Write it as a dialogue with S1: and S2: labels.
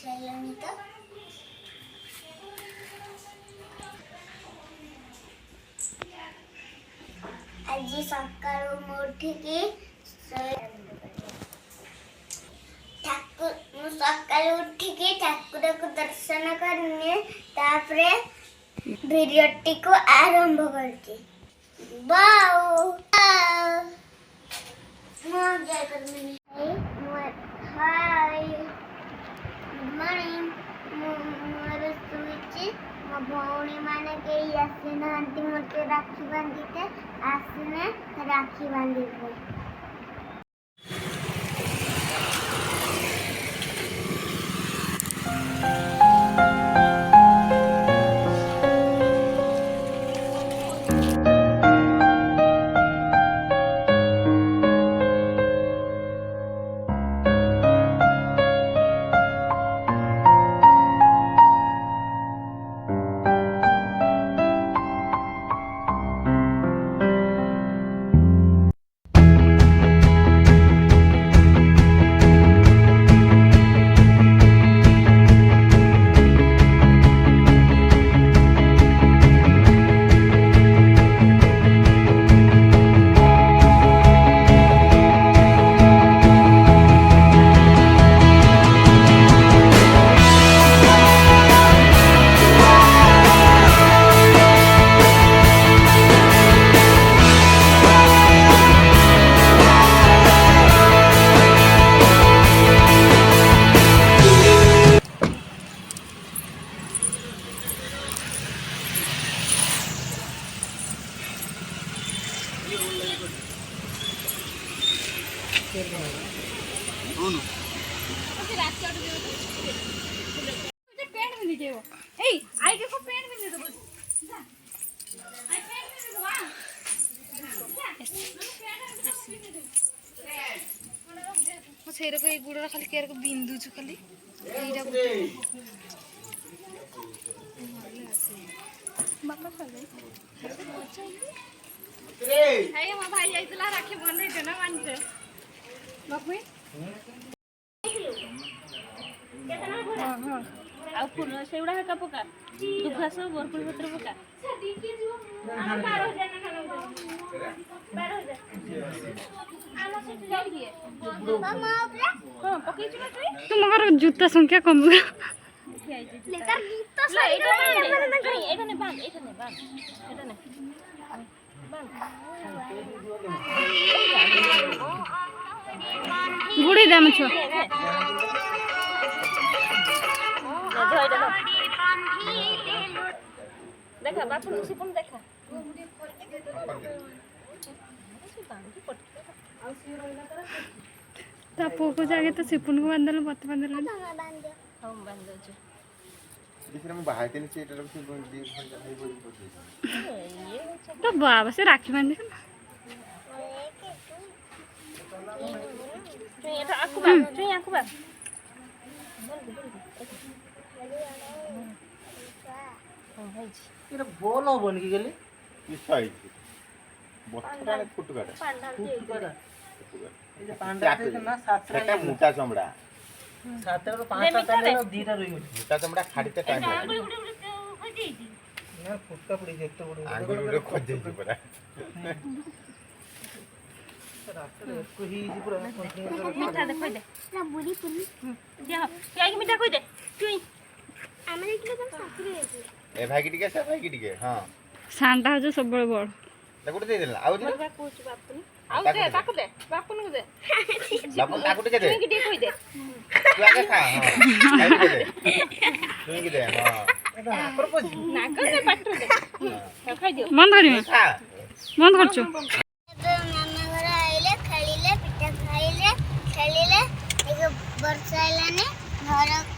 S1: ଖାଇଲାଣି ତ ଆଜି ସକାଳୁ ମୁଁ ଉଠିକି ସକାଳୁ ଉଠିକି ଠାକୁରକୁ ଦର୍ଶନ କରିନି ତାପରେ ଭିଡିଓଟିକୁ ଆରମ୍ଭ କରିଛି। ବାଉ ମୁଁ ଜୟ କରିମିନି हाय गुड मॉर्निंग मोर सुइची मो भौणी माने केही आसी ना आंटी मते राखी बांधीते आसीने राखी बांधीते
S2: से गुड़ खाली केयर को बिंदुचु खाली बापा भाई जाइला राखी बंधे ना मानते आ फूल से पका दुघास बरपुर पत्र पका तुम जूता संख्या कम गुड़ी दाम छो देखा बापू सिपुन देखा ता पोको जागे तो सिपुन को बांधल मत बांधल हम बांध दो
S3: दिखरे में बाहर के से इधर से दी घंटा नहीं बोल
S2: तो बाबा से राखी बांध दे तू ये तो आकु बा
S4: इरा बोल बन की गेले
S3: की साइज बत्ता ने फुटकाटा ए जे पांडा से ना सात रे मोटा चमड़ा
S4: सात रे पांच सात रे दीटा रही
S3: मोटा चमड़ा खाड़ीते टाइम लागे
S4: ना फुटका पड़ी देखते बड़े
S3: आंगुल रे खोज जाई परा
S4: रास्ते को ही जी पूरा
S2: मीठा दे खोज दे
S1: ना बुढ़ी पुली
S2: दे क्या की मीठा खोज दे तू
S1: आमरे के तुम साथी रे
S3: ए भाई की टिके से भाई की टिके हां
S2: सांडा हो जो सब बड़ बड़
S3: ताकुट दे देला आउ दे
S2: पूछ बापू आउ दे ताकू दे बापू नु दे
S3: बापू ताकुट के दे
S2: तू की खोज दे
S3: तू आगे खा हां खाई दे तू की दे हां
S4: एदा प्रपोज
S2: ना कर दे पाटू दे हां खाई दियो बंद करी
S3: खा
S2: बंद करछो
S1: मामा घर आइले खेलिले पिठा खाइले खेलिले एक वर्षा आइलाने घर